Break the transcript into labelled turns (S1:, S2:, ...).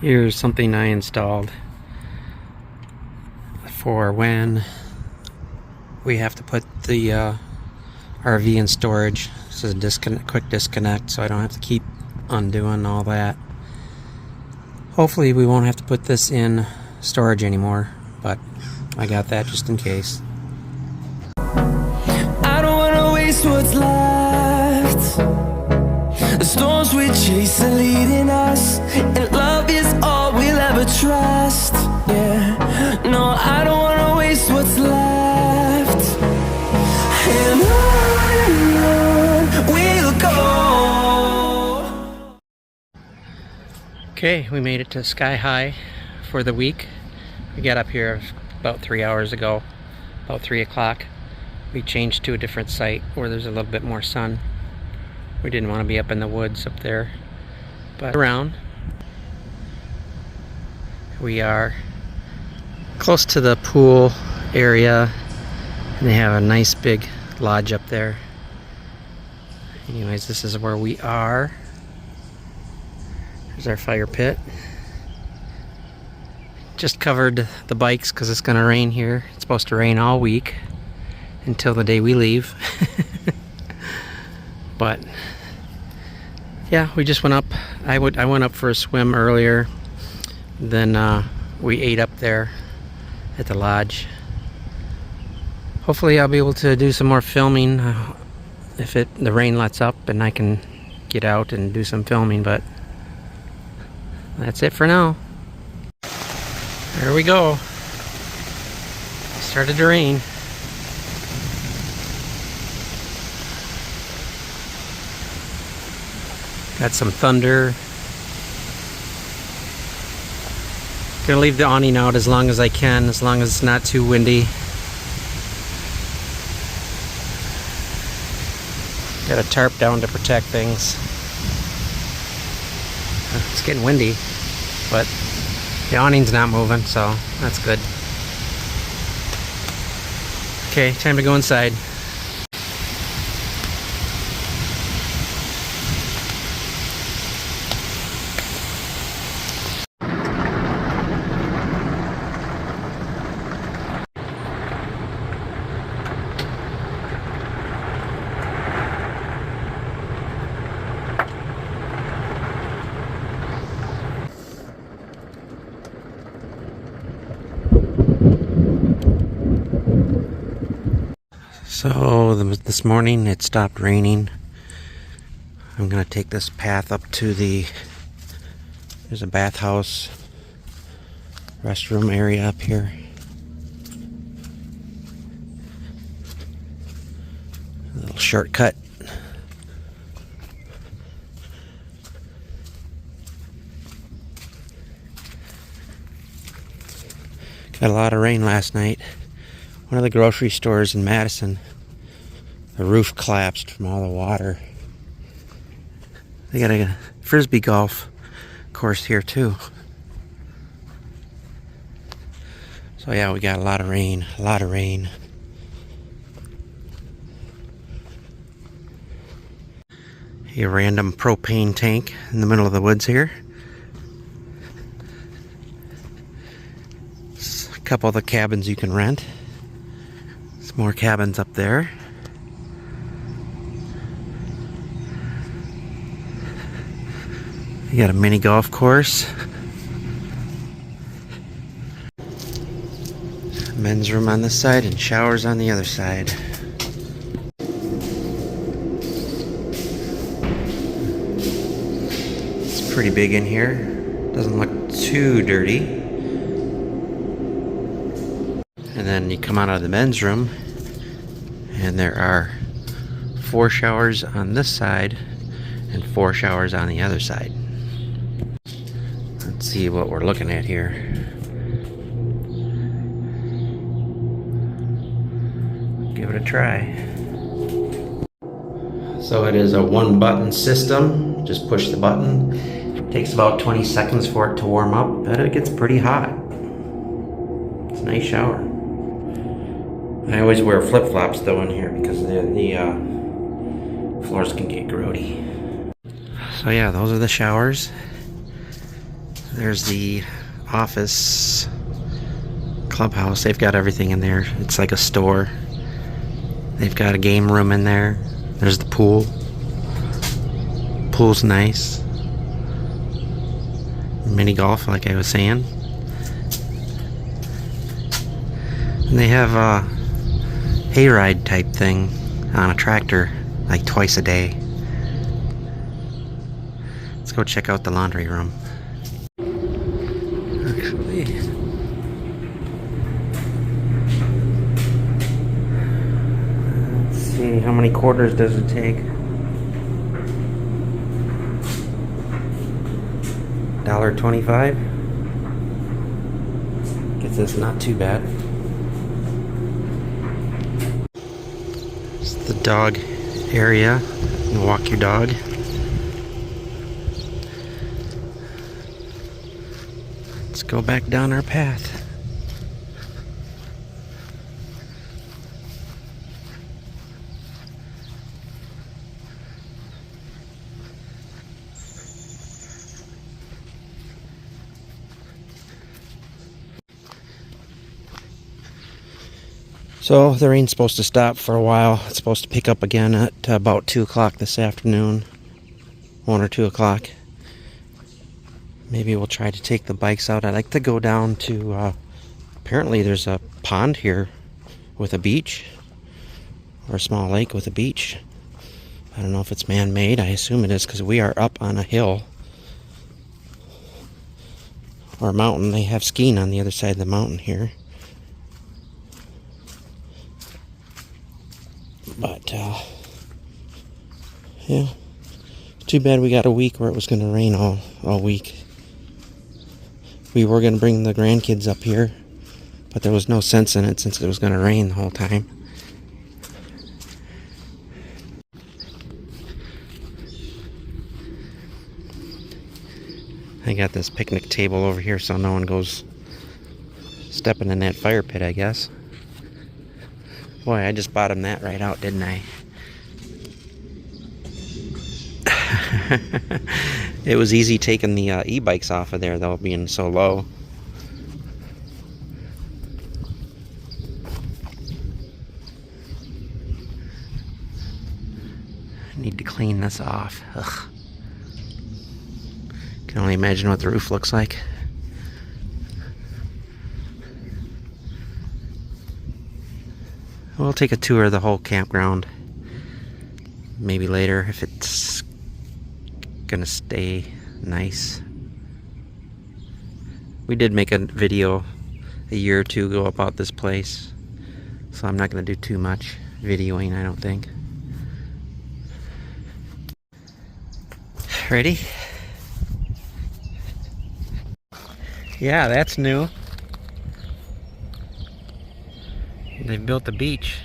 S1: Here's something I installed for when we have to put the RV in storage. This is a quick disconnect, so I don't have to keep undoing all that. Hopefully we won't have to put this in storage anymore, but I got that just in case.
S2: I don't wanna waste what's left. The storms we chase are leading us, and love is all we'll ever trust. Yeah, no, I don't wanna waste what's left. And on we'll go.
S1: Okay, we made it to Sky High for the week. We got up here about 3 hours ago, about 3 o'clock. We changed to a different site where there's a little bit more sun. We didn't want to be up in the woods up there, but around. We are close to the pool area, and they have a nice big lodge up there. Anyways, this is where we are. There's our fire pit. Just covered the bikes because it's gonna rain here. It's supposed to rain all week until the day we leave. But yeah, we just went up. I went up for a swim earlier. Then we ate up there at the lodge. Hopefully I'll be able to do some more filming if the rain lets up and I can get out and do some filming, but that's it for now. There we go. It started to rain. Got some thunder. Gonna leave the awning out as long as I can, as long as it's not too windy. Got a tarp down to protect things. It's getting windy, but the awning's not moving, so that's good. Okay, time to go inside. So this morning it stopped raining. I'm gonna take this path up to there's a bathhouse restroom area up here. A little shortcut. Got a lot of rain last night. One of the grocery stores in Madison, the roof collapsed from all the water. They got a frisbee golf course here too. So yeah, we got a lot of rain, a lot of rain. A random propane tank in the middle of the woods here. It's a couple of the cabins you can rent. Some more cabins up there. You got a mini golf course. Men's room on this side and showers on the other side. It's pretty big in here. Doesn't look too dirty. And then you come out of the men's room and there are 4 showers on this side and 4 showers on the other side. Let's see what we're looking at here. Give it a try. So it is a 1-button system. Just push the button. It takes about 20 seconds for it to warm up, but it gets pretty hot. It's a nice shower. I always wear flip-flops though in here because the floors can get grody. So yeah, those are the showers. There's the office clubhouse. They've got everything in there. It's like a store. They've got a game room in there. There's the pool. Pool's nice. Mini golf, like I was saying. And they have a hayride type thing on a tractor, like twice a day. Let's go check out the laundry room. Actually, let's see, how many quarters does it take? $1.25. Guess it's not too bad. It's the dog area. You can walk your dog. Let's go back down our path. So the rain's supposed to stop for a while. It's supposed to pick up again at about 2 o'clock this afternoon. 1 or 2 o'clock. Maybe we'll try to take the bikes out. I'd like to go down to, apparently there's a pond here with a beach. Or a small lake with a beach. I don't know if it's man-made. I assume it is because we are up on a hill. Or a mountain. They have skiing on the other side of the mountain here. But, yeah. Too bad we got a week where it was going to rain all week. We were going to bring the grandkids up here, but there was no sense in it since it was going to rain the whole time. I got this picnic table over here so no one goes stepping in that fire pit, I guess. Boy, I just bottomed that right out, didn't I? It was easy taking the e-bikes off of there, though, being so low. I need to clean this off. Ugh. Can only imagine what the roof looks like. We'll take a tour of the whole campground. Maybe later if it's gonna stay nice. We did make a video a year or two ago about this place, so I'm not gonna do too much videoing, I don't think. Ready? Yeah, that's new. They built the beach.